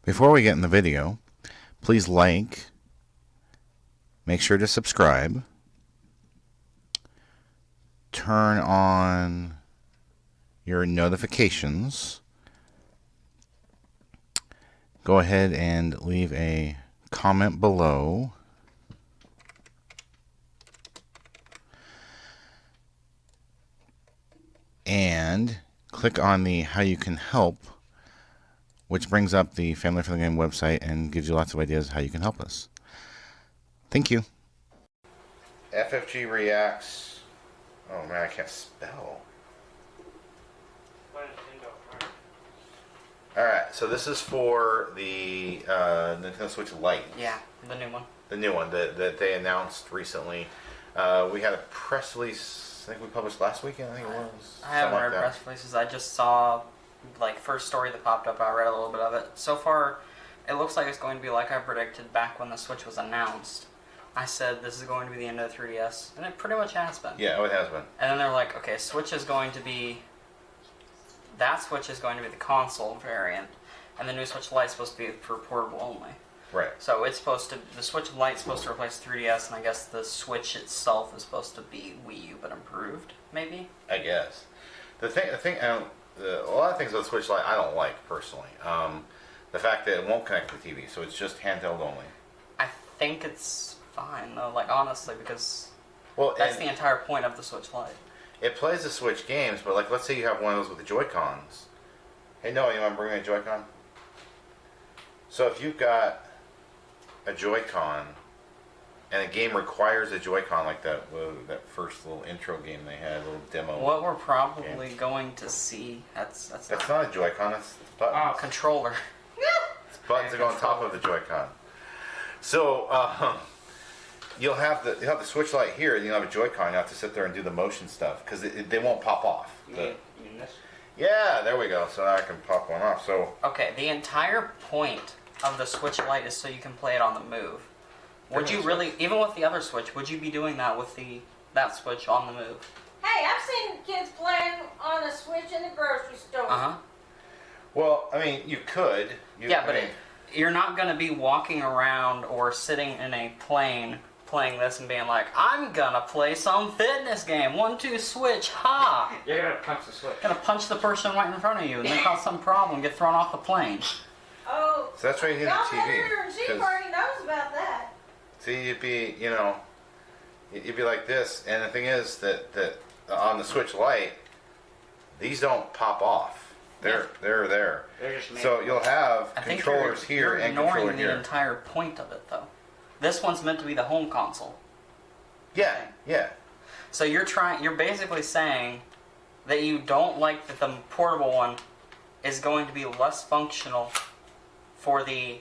Before we get in the video, please like, make sure to subscribe, turn on your notifications, go ahead and leave a comment below, and click on the how you can help, which brings up the Family Friendly Game website and gives you lots of ideas how you can help us. Thank you. FFG reacts. Oh man, I can't spell. Alright, so this is for the Nintendo Switch Lite. Yeah, the new one. The new one that they announced recently. We had a press release, I think we published last weekend, I think it was. I haven't read press releases. I just saw, like, first story that popped up. I read a little bit of it. So far, it looks like it's going to be like I predicted back when the Switch was announced. I said this is going to be the end of the 3DS, and it pretty much has been. Yeah, it has been. And then they're like, okay, Switch is going to be... That Switch is going to be the console variant, and the new Switch Lite is supposed to be for portable only. Right. So it's supposed to... The Switch Lite is supposed to replace 3DS, and I guess the Switch itself is supposed to be Wii U, but improved, maybe? I guess. The thing, a lot of things with the Switch Lite I don't like, personally. The fact that it won't connect to the TV, so it's just handheld only. I think it's fine, though, like, honestly, because well, that's the entire point of the Switch Lite. It plays the Switch games, but, like, let's say you have one of those with the Joy-Cons. Hey, Noah, you want to bring me a Joy-Con? So if you've got a Joy-Con, and a game requires a Joy-Con, like that first little intro game they had, a little demo. What we're probably going to see, that's not a Joy-Con, it's buttons. Oh, controller. It's buttons that go on top of the Joy-Con. So, you'll have the Switch Lite here, and you'll have a Joy-Con. You have to sit there and do the motion stuff because they won't pop off. Yeah, there we go. So now I can pop one off. So okay, the entire point of the Switch Lite is so you can play it on the move. Would you really, even with the other Switch, would you be doing that with that Switch on the move? Hey, I've seen kids playing on a Switch in the grocery store. Uh-huh. well, I mean, you could. You're not going to be walking around or sitting in a plane playing this and being like, I'm going to play some fitness game. 1, 2, switch, ha! You're going to punch the Switch. Going to punch the person right in front of you and then cause some problem, get thrown off the plane. Oh, So that's why you need the TV. Y'all and she already knows about that. See, you'd be like this, and the thing is that on the Switch Lite, these don't pop off. They're there. They're just So you'll have controllers here and controller ignoring here. the entire point of it, though. This one's meant to be the home console. Yeah, yeah. So you're basically saying that you don't like that the portable one is going to be less functional for the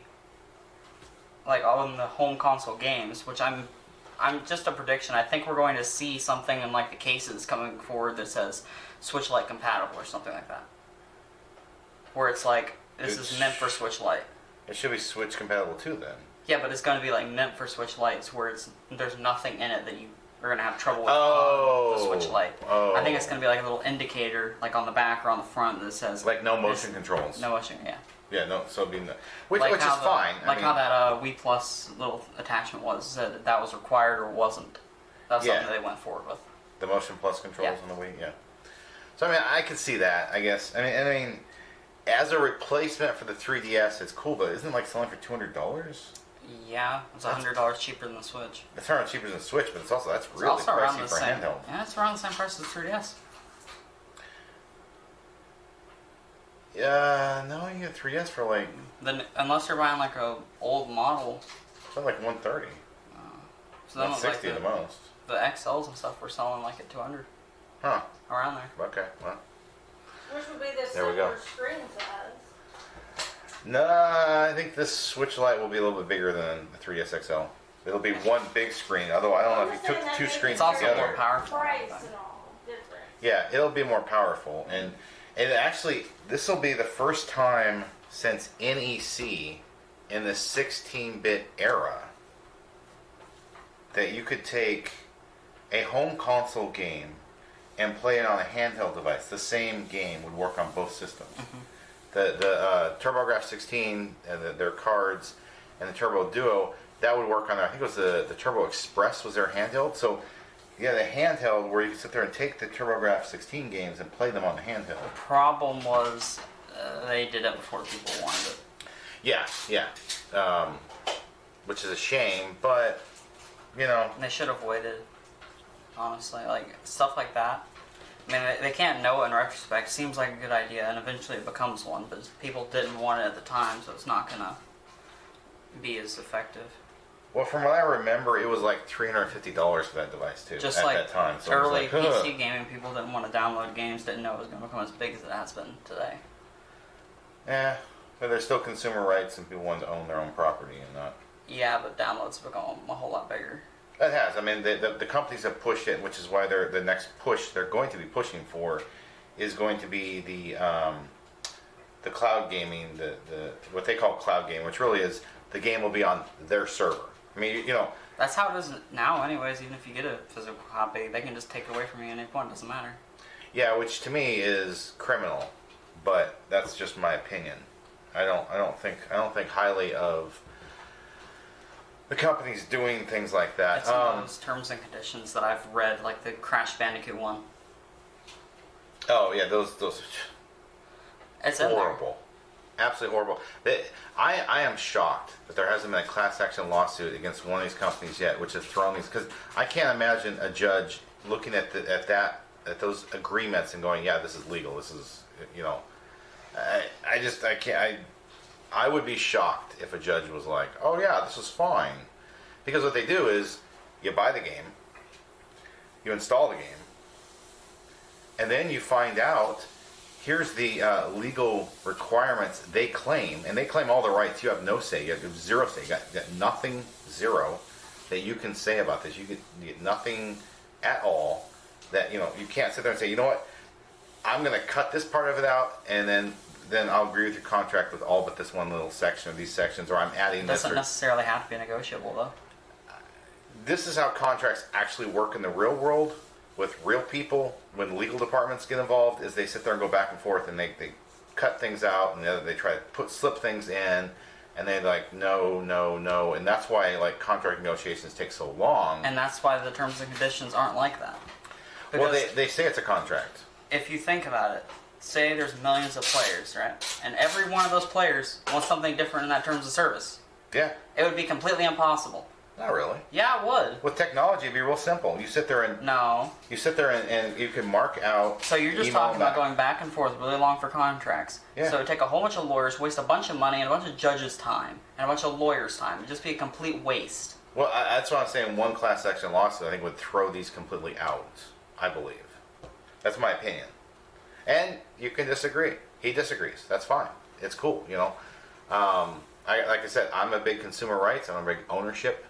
on the home console games, which I'm just a prediction. I think we're going to see something in like the cases coming forward that says Switch Lite compatible or something like that. Where it's like, this is meant for Switch Lite. It should be Switch compatible too, then. Yeah, but it's going to be like meant for Switch Lites, where there's nothing in it that you are going to have trouble with on the Switch Lite. Oh. I think it's going to be like a little indicator, like on the back or on the front, that says like no motion controls. No motion, yeah. Yeah, no. So it'd be which like is fine. Like how that Wii Plus little attachment was, said that was required or wasn't. That's something they went forward with. The Motion Plus controls on the Wii, yeah. So I mean, I could see that. I guess. I mean, as a replacement for the 3DS, it's cool, but isn't it like selling for $200? Yeah, it's $100 cheaper than the Switch. It's $100 cheaper than the Switch, but it's also really also pricey for handheld. Yeah, it's around the same price as the 3DS. Yeah, no, you get 3DS for like. Unless you're buying like a old model. It's like $130. So then $160 like the most. The XLs and stuff were selling like at $200. Huh. Around there. Okay, well. Which would be the There screen size. No, I think this Switch Lite will be a little bit bigger than the 3DS XL. It'll be one big screen. Although I don't know if you took the two screens it's also together. more powerful. Price and all different. Yeah, it'll be more powerful, and actually, this will be the first time since NEC in the 16-bit era that you could take a home console game and play it on a handheld device. The same game would work on both systems. the TurboGrafx 16 and their cards and the Turbo Duo, that would work on there. I think it was the Turbo Express was their handheld. So yeah, the handheld where you can sit there and take the TurboGrafx 16 games and play them on the handheld. The problem was they did it before people wanted it. Yeah, yeah. Which is a shame, but you know. They should have waited. Honestly, like stuff like that. I mean, they can't know it in retrospect. Seems like a good idea, and eventually it becomes one. But people didn't want it at the time, so it's not gonna be as effective. Well, from what I remember, it was like $350 for that device too. Just at like that time. So early it was like, PC gaming, people didn't want to download games, didn't know it was going to become as big as it has been today. Yeah, but there's still consumer rights, and people want to own their own property and not. Yeah, but downloads have become a whole lot bigger. It has. I mean, the companies have pushed it, which is why the next push they're going to be pushing for is going to be the cloud gaming, the what they call cloud gaming, which really is the game will be on their server. I mean, you know. That's how it is now, anyways. Even if you get a physical copy, they can just take it away from you at any point. It doesn't matter. Yeah, which to me is criminal, but that's just my opinion. I don't think highly of the companies doing things like that. It's some of those terms and conditions that I've read, like the Crash Bandicoot one. Oh yeah, those It's in there. horrible, absolutely horrible. I am shocked that there hasn't been a class action lawsuit against one of these companies yet, which has thrown these. Because I can't imagine a judge looking at those agreements and going, yeah, this is legal. This is, you know, I can't. I would be shocked if a judge was like, oh yeah, this is fine. Because what they do is, you buy the game, you install the game, and then you find out, here's the legal requirements they claim, and they claim all the rights. You have no say. You have zero say. You got nothing, zero, that you can say about this. You get nothing at all that, you know, you can't sit there and say, you know what, I'm going to cut this part of it out, and then I'll agree with your contract with all but this one little section of these sections, or I'm adding this. It doesn't necessarily have to be negotiable, though. This is how contracts actually work in the real world with real people. When legal departments get involved, is they sit there and go back and forth, and they cut things out, and they try to slip things in, and they're like, no, and that's why like contract negotiations take so long. And that's why the terms and conditions aren't like that. Well, Because they say it's a contract. if you think about it, say there's millions of players, right? And every one of those players wants something different in that terms of service. Yeah, It would be completely impossible. not really. Yeah, it would. With technology, it'd be real simple. You sit there and No. you can mark out. So you're just email talking about back. going back and forth really long for contracts. Yeah. So it'd take a whole bunch of lawyers, waste a bunch of money and a bunch of judges' time, and a bunch of lawyers' time. It'd just be a complete waste. Well, that's what I'm saying. One class action lawsuit, I think, would throw these completely out. I believe. That's my opinion. And you can disagree. He disagrees. That's fine. It's cool. You know. Like I said, I'm a big consumer rights. I'm a big ownership.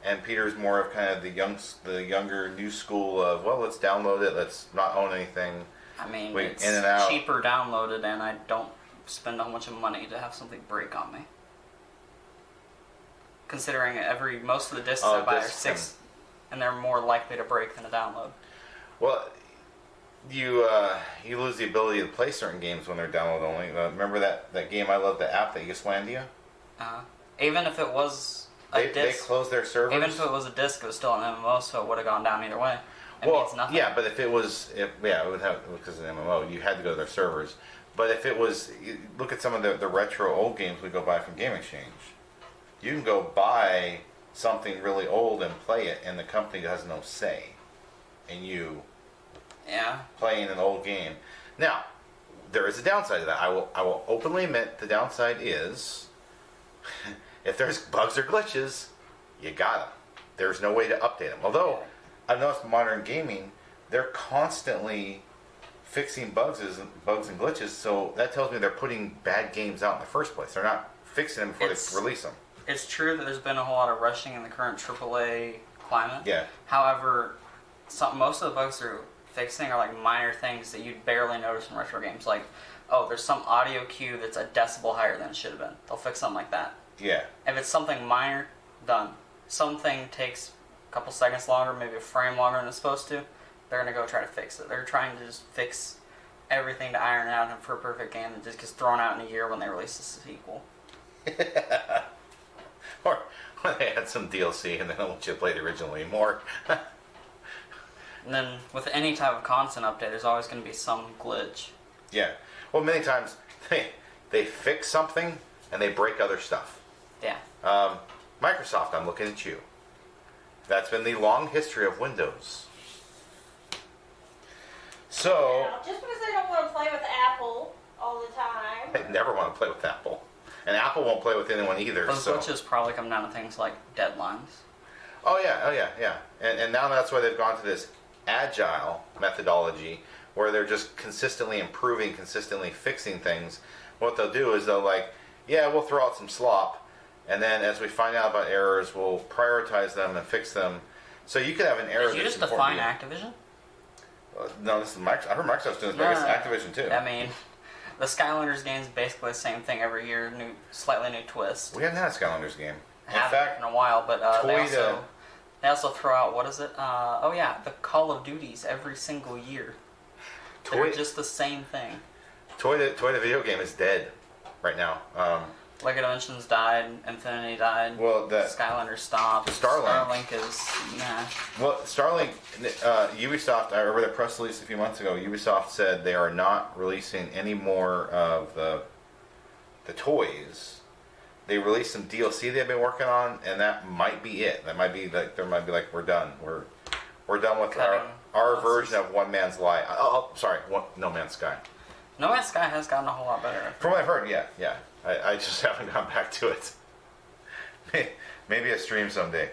And Peter's more of kind of the younger new school of, well, let's download it. Let's not own anything. I mean, Wait, it's in and out. cheaper downloaded, and I don't spend a whole bunch of money to have something break on me. Considering most of the discs I buy are discs 6, and they're more likely to break than a download. Well, you lose the ability to play certain games when they're download only. Remember that game I love, the app, the Islandia? Even if it was a They disc, closed their servers. even if it was a disc, it was still an MMO, so it would have gone down either way. It means nothing. yeah, but if it would have, because of the MMO, you had to go to their servers. But if it was, look at some of the retro old games we go buy from Game Exchange. You can go buy something really old and play it, and the company has no say in you Yeah. playing an old game. Now, there is a downside to that. I will openly admit the downside is if there's bugs or glitches, you got them. There's no way to update them. Although I've noticed modern gaming, they're constantly fixing bugs and glitches. So that tells me they're putting bad games out in the first place. They're not fixing them before they release them. It's true that there's been a whole lot of rushing in the current AAA climate. Yeah. However, most of the bugs they're fixing are like minor things that you'd barely notice in retro games. Like, oh, there's some audio cue that's a decibel higher than it should have been. They'll fix something like that. Yeah. If it's something minor, done. Something takes a couple seconds longer, maybe a frame longer than it's supposed to, they're going to go try to fix it. They're trying to just fix everything to iron out for a perfect game that just gets thrown out in a year when they release the sequel. or they had some DLC and they don't want you to play the original anymore. And then with any type of constant update, there's always going to be some glitch. Yeah. Well, many times they fix something and they break other stuff. Yeah. Microsoft, I'm looking at you. That's been the long history of Windows. So, Yeah, just because they don't want to play with Apple all the time. they never want to play with Apple. And Apple won't play with anyone either. Those So. glitches probably come down to things like deadlines. Oh yeah. And now that's why they've gone to this agile methodology where they're just consistently improving, consistently fixing things. What they'll do is they'll we'll throw out some slop, and then as we find out about errors, we'll prioritize them and fix them. So you could have an error. Did you that's just define important Activision? No, this is Microsoft. I heard Microsoft's doing this, but I guess Activision too. I mean, the Skylanders game is basically the same thing every year, slightly new twist. We haven't had a Skylanders game. In Haven't fact, in a while, but Toy they also throw out, what is it? The Call of Duties every single year. They're just the same thing. Toy the video game is dead right now. Lego Dimensions died, Infinity died, Well, Skylanders stopped, Starlink is, nah. Well, Starlink, Ubisoft, I remember the press release a few months ago, Ubisoft said they are not releasing any more of the toys. They released some DLC they've been working on, and that might be it. That might be we're done. We're done with our version of One Man's Lie. No Man's Sky. No Man's Sky has gotten a whole lot better. From what I've heard, yeah. I just haven't gone back to it. Maybe a stream someday.